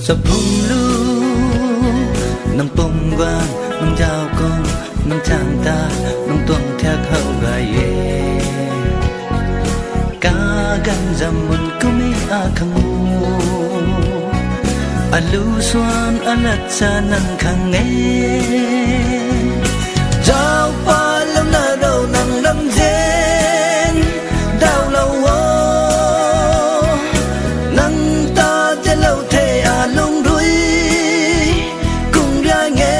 sập hung lu nang pom vang nang giao con nang chàng ta nang tuang theo hậu gai cá gan dầm mun kumi a khamu alu xuan alat sa nang khang nghe giao pa lâu na đâu nang lâm zen đau lâu nang ta che lâu thế à lung đuôi cùng ra nghe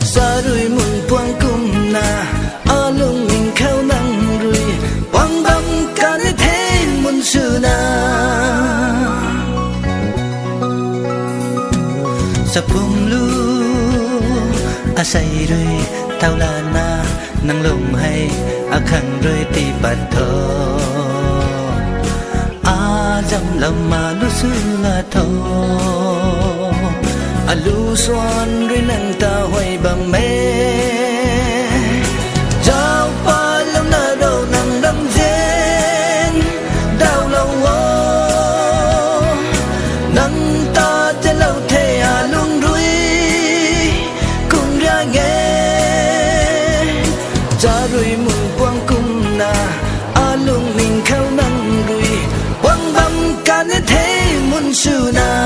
sa đuôi mun quang kum na a lung mình khao nang đuôi quang băm cả thế mun sư na sập hung lu a say rồi tao là na nang lùng hay a khang rồi ti bát thơ a dầm lâm mà lu sư là thơ a lu xoan rồi nang ta hoài bầm mê giao pa lâu na đâu nang đâm dên đau lâu nang ta che lâu thế à lung đuôi cùng ra nghe ra rồi mừng quang cung na a lung mình khao nang đuôi quang băm cả thế mun sư na